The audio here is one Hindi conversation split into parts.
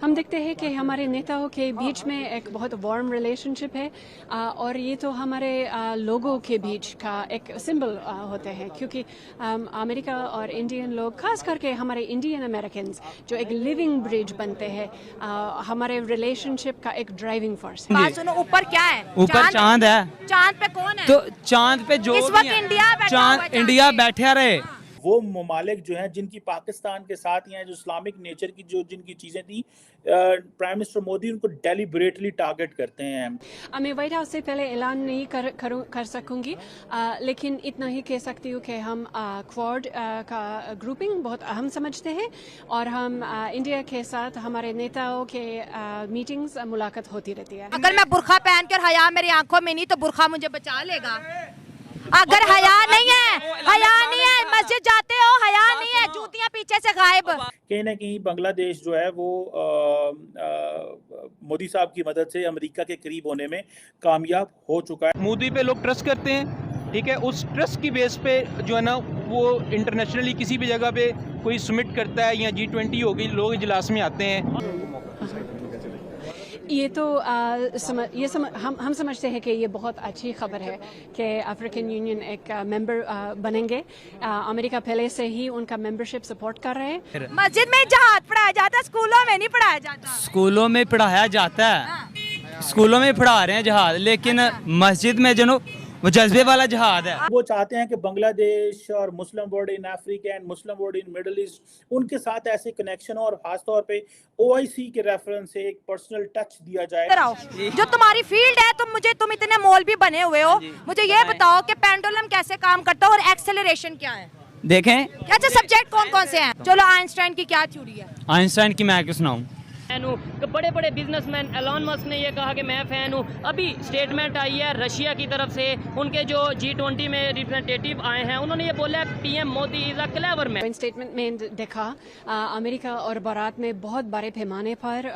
हम देखते हैं कि हमारे नेताओं के बीच में एक बहुत वार्म रिलेशनशिप है और ये तो हमारे लोगों के बीच का एक सिंबल होते हैं, क्योंकि अमेरिका और इंडियन लोग, खास करके हमारे इंडियन अमेरिकन जो एक लिविंग ब्रिज बनते हैं, हमारे रिलेशनशिप का एक ड्राइविंग फोर्स है। बात सुनो, ऊपर क्या है? ऊपर चांद है। चांद पे कौन है? तो चांद पे जो इस वक्त इंडिया बैठा हुआ है चांद इंडिया पे। बैठा रहे। वो ममालिक जो हैं जिनकी पाकिस्तान के साथ हैं, जो इस्लामिक नेचर की जो जिनकी चीज़ें थी, प्राइम मिनिस्टर मोदी उनको डेलिबरेटली टारगेट करते हैं। मैं व्हाइट हाउस से पहले ऐलान नहीं कर सकूंगी, लेकिन इतना ही कह सकती हूँ कि हम क्वाड का ग्रुपिंग बहुत अहम समझते हैं और हम इंडिया के साथ हमारे नेताओं के मीटिंग्स मुलाकात होती रहती है। अगर मैं बुर्खा पहन कर, हया मेरी आंखों में नहीं, तो बुर्खा मुझे बचा लेगा? अगर हया नहीं है, मस्जिद जाते हो, हया नहीं है, जूतियां पीछे से गायब। कहीं ना कहीं बांग्लादेश जो है वो मोदी साहब की मदद से अमेरिका के करीब होने में कामयाब हो चुका है। मोदी पे लोग ट्रस्ट करते हैं, ठीक है। उस ट्रस्ट की बेस पे जो है ना, वो इंटरनेशनली किसी भी जगह पे कोई समिट करता है या G20 होगी, लोग इजलास में आते हैं। ये तो हम समझते हैं कि ये बहुत अच्छी खबर है कि अफ्रीकन यूनियन एक मेंबर बनेंगे। अमेरिका पहले से ही उनका मेंबरशिप सपोर्ट कर रहे हैं। मस्जिद में जहाद पढ़ाया जाता है, स्कूलों में नहीं पढ़ाया जाता। स्कूलों में पढ़ाया जाता है, स्कूलों में पढ़ा रहे हैं जहाद, लेकिन मस्जिद में जो वो जज्बे वाला जहाद है। वो चाहते हैं कि बांग्लादेश और Muslim world in Africa and Muslim world in middle east, उनके साथ ऐसे कनेक्शन और खासतौर पे OIC के रेफरेंस से एक पर्सनल टच दिया जाए। जो तुम्हारी फील्ड है, तुम इतने मौलवी बने हुए हो, मुझे ये बताओ कि पेंडुलम कैसे काम करता है और एक्सेलरेशन क्या है? देखें अच्छा, सब्जेक्ट कौन कौन से हैं? चलो, आइंस्टाइन की क्या थ्योरी है? आइंस्टाइन की मैं क्यों सुनाऊं? बड़े बड़े बिजनेसमैन एलन मस्क ने ये कहा कि मैं फ़ैन हूँ। अभी स्टेटमेंट आई है रशिया की तरफ से, उनके जो G20 में रिप्रेजेंटेटिव आए हैं, उन्होंने ये बोला PM Modi is a clever man. Statement में देखा अमेरिका और भारत में बहुत बड़े पैमाने पर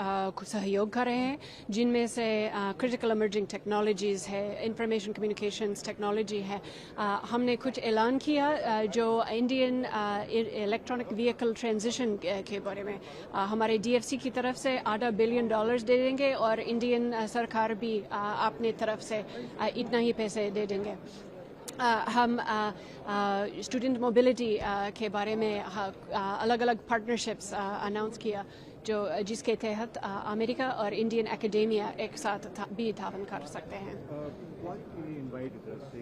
सहयोग कर रहे हैं, जिनमें से क्रिटिकल इमर्जिंग टेक्नोलॉजीज है, इंफॉर्मेशन कम्युनिकेशंस टेक्नोलॉजी है। हमने कुछ ऐलान किया जो इंडियन इलेक्ट्रॉनिक व्हीकल ट्रांजिशन के बारे में, हमारे DFC की तरफ से $8 बिलियन दे देंगे और इंडियन सरकार भी अपने तरफ से इतना ही पैसे दे देंगे। हम स्टूडेंट मोबिलिटी के बारे में अलग अलग पार्टनरशिप्स अनाउंस किया, जिसके तहत अमेरिका और इंडियन एकेडेमिया एक साथ भी तावन कर सकते हैं।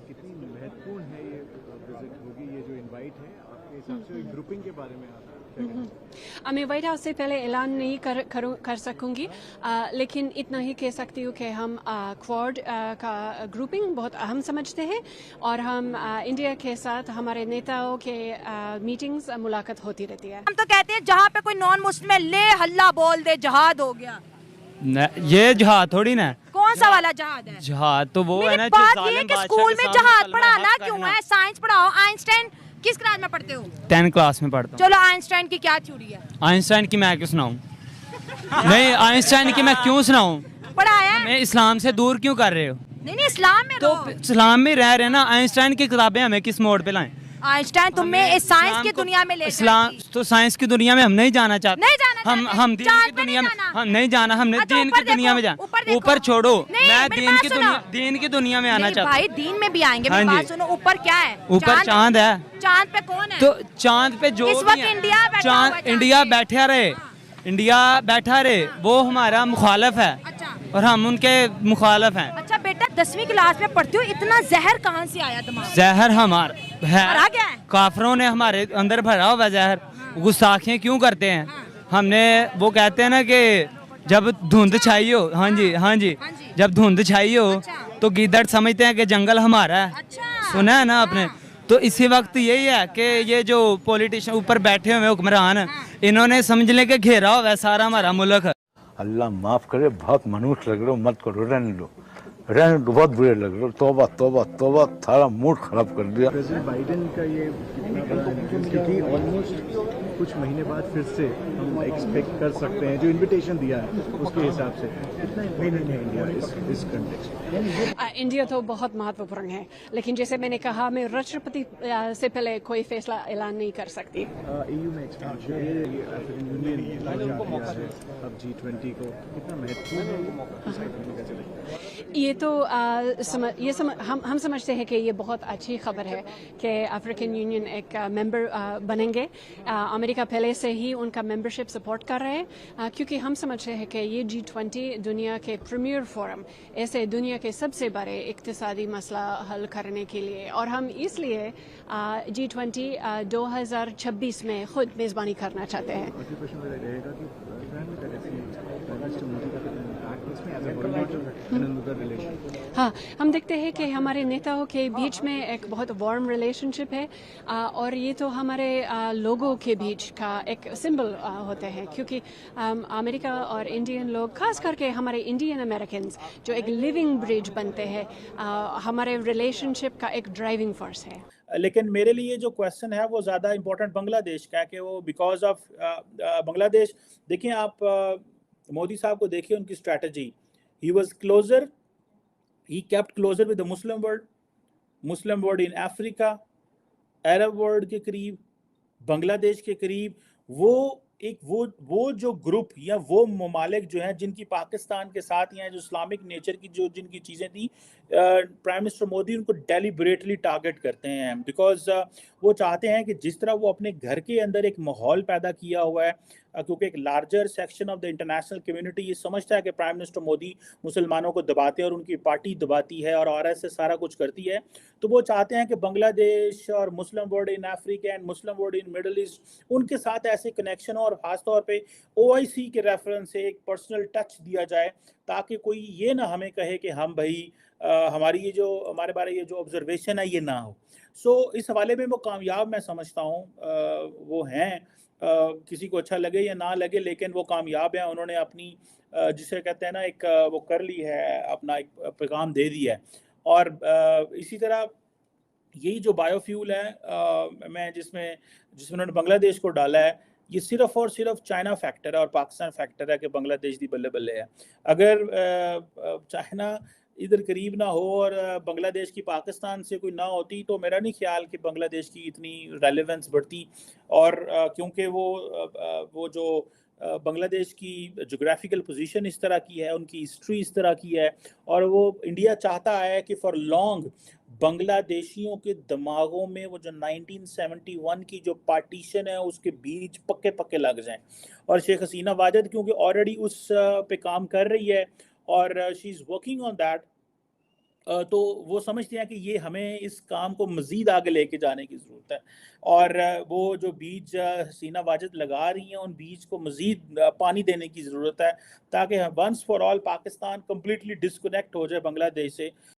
कितनी महत्वपूर्ण है ये विजिट होगी, ये जो इनवाइट है आपके हिसाब से ग्रुपिंग के बारे में? मैं व्हाइट हाउस से पहले ऐलान नहीं कर सकूंगी, लेकिन इतना ही कह सकती हूँ कि हम क्वाड का ग्रुपिंग बहुत अहम समझते हैं और हम इंडिया के साथ हमारे नेताओं के मीटिंग्स मुलाकात होती रहती है। हम तो कहते हैं जहाँ पे कोई नॉन मुस्लिम है, ले हल्ला बोल दे, जहाद हो गया। ये जहाद थोड़ी ना। कौन सा वाला जहाद है? जहाद तो वो है ना, बात ये कि स्कूल में जहाद पढ़ाना क्यों है? साइंस पढ़ाओ। आइंस्टाइन किस क्लास में पढ़ते हो? 10 क्लास में पढ़ता हूँ। चलो, आइंस्टाइन की क्या थ्योरी है? आइंस्टाइन की मैं क्यों सुनाऊं? नहीं, आइंस्टाइन की मैं क्यों सुनाऊं? पढ़ाया? मैं इस्लाम से दूर क्यों कर रहे हो? नहीं, इस्लाम में तो इस्लाम में रह रहे ना। आइंस्टाइन की किताबें हमें किस मोड़ पे लाएं? आइंस्टाइन तुम्हें इस साइंस की दुनिया में ले इस्लाम तो साइंस की दुनिया में हम नहीं जाना चाहते। नहीं जाना हम दीन की दुनिया में हम नहीं जाना, हमने दीन की दुनिया में जाना। ऊपर छोड़ो, मैं दीन की दुनिया में आना चाहता हूँ। भाई, दीन में भी आएंगे। मेरी बात सुनो, ऊपर क्या है? ऊपर चांद है। चांद पे कौन है? तो चांद पे जो इस वक्त इंडिया बैठा रहे, वो हमारा मुखालिफ है। अच्छा। और हम उनके मुखालिफ हैं। अच्छा बेटा, 10वीं क्लास में पढ़ते हो, इतना जहर कहाँ से आया दिमाग? जहर हमारा भरा गया है? काफरों ने हमारे अंदर भरा हुआ जहर। गुस्ताखियाँ क्यों करते हैं? हमने वो कहते हैं ना कि जब धुंध छाई हो, हाँ जी, जब धुंध छाई हो तो गीदड़ समझते हैं कि जंगल हमारा है। सुना है ना आपने? तो इसी वक्त यही है कि ये जो पॉलिटिशियन ऊपर बैठे हुए हुक्मरान, इन्होंने समझ ले के घेरा हुआ है सारा हमारा मुल्क। अल्लाह माफ करे, बहुत मनुष्य लग रहे हो, मत करो, रहने दो, बहुत बुरे लग रहे हो। तौबा तौबा तौबा, सारा मूड खराब कर दिया। प्रेसिडेंट बाइडेन का ये कितना बड़ा है, क्योंकि ऑलमोस्ट कुछ महीने बाद फिर से हम एक्सपेक्ट कर सकते हैं, जो इनविटेशन दिया है उसके हिसाब से कितना इम्पोर्टेंट है इंडिया इस कंटेक्स्ट? इंडिया तो बहुत महत्वपूर्ण है, लेकिन जैसे मैंने कहा, मैं राष्ट्रपति से पहले कोई फैसला ऐलान नहीं कर सकती। EU में एक्सपेंशन, ये अफ्रीकन यूनियन है अब G20 को कितना महत्वपूर्ण है? ये तो हम समझते हैं कि ये बहुत अच्छी खबर है कि अफ्रीकन यूनियन एक मेंबर बनेंगे। अमेरिका पहले से ही उनका मेंबरशिप सपोर्ट कर रहे हैं, क्योंकि हम समझते हैं कि ये G20 दुनिया के प्रीमियर फोरम, ऐसे दुनिया के सबसे बड़े इक्तिसादी मसला हल करने के लिए, और हम इसलिए G20 2026 में खुद मेज़बानी करना चाहते हैं। प्रश्न मेरा रहेगा कि प्राइम मिनिस्टर मोदी का इम्पैक्ट इसमें एज अ कोऑर्डिनेटर रिलेशन। हाँ, हम देखते हैं कि हमारे नेताओं के बीच में एक बहुत वार्म रिलेशनशिप है, और ये तो हमारे लोगों के बीच का एक सिंबल होते हैं, क्योंकि अमेरिका और इंडियन लोग, खास करके हमारे इंडियन अमेरिकन्स, जो एक लिविंग ब्रिज बनते हैं, हमारे रिलेशनशिप का एक ड्राइविंग फोर्स है। लेकिन मेरे लिए जो क्वेश्चन है वो ज़्यादा इम्पोर्टेंट बांग्लादेश का है, कि वो बिकॉज ऑफ बांग्लादेश। देखिए आप मोदी साहब को देखिए, उनकी strategy, he was closer, he kept closer with the Muslim world in Africa, Arab world के करीब, बांग्लादेश के करीब। वो जो ग्रुप या वो ममालिक जो हैं जिनकी पाकिस्तान के साथ या जो इस्लामिक नेचर की जो जिनकी चीज़ें थी, प्राइम मिनिस्टर मोदी उनको डेलिबरेटली टारगेट करते हैं, बिकॉज वो चाहते हैं कि जिस तरह वो अपने घर के अंदर एक माहौल पैदा किया हुआ है, क्योंकि एक larger section of the international community ये समझता है कि प्राइम मिनिस्टर मोदी मुसलमानों को दबाते हैं और उनकी पार्टी दबाती है और RSS सारा कुछ करती है, तो वो चाहते हैं कि बांग्लादेश और Muslim world in Africa and Muslim world in middle east, उनके साथ ऐसे कनेक्शन और ख़ासतौर पे OIC के रेफरेंस से एक पर्सनल टच दिया जाए, ताकि कोई ये ना हमें कहे कि हम भाई हमारी ये जो हमारे बारे ये जो ऑब्जर्वेशन है ये ना हो। सो इस हवाले में वो कामयाब मैं समझता हूँ, वो हैं, किसी को अच्छा लगे या ना लगे, लेकिन वो कामयाब हैं। उन्होंने अपनी जिसे कहते हैं ना एक वो कर ली है, अपना एक पैगाम दे दिया है। और इसी तरह यही जो बायोफ्यूल है मैं जिसमें उन्होंने बांग्लादेश को डाला है, ये सिर्फ और सिर्फ चाइना फैक्टर है और पाकिस्तान फैक्टर है कि बांग्लादेश दी बल्ले बल्ले है। अगर चाइना इधर करीब ना हो और बांग्लादेश की पाकिस्तान से कोई ना होती, तो मेरा नहीं ख्याल कि बांग्लादेश की इतनी रेलेवेंस बढ़ती। और क्योंकि वो जो बांग्लादेश की जोग्राफिकल पोजीशन इस तरह की है, उनकी हिस्ट्री इस तरह की है, और वो इंडिया चाहता है कि फॉर लॉन्ग बांग्लादेशियों के दिमागों में वो जो 1971 की जो पार्टीशन है उसके बीज पक्के पक्के लग जाएं। और शेख हसीना वाजिद क्योंकि ऑलरेडी उस पे काम कर रही है और she is working on that, तो वो समझते हैं कि ये हमें इस काम को मज़ीद आगे लेके जाने की ज़रूरत है। और वो जो बीज हसीना वाजिद लगा रही हैं, उन बीज को मज़ीद पानी देने की ज़रूरत है, ताकि once for all Pakistan completely disconnect हो जाए बांग्लादेश से।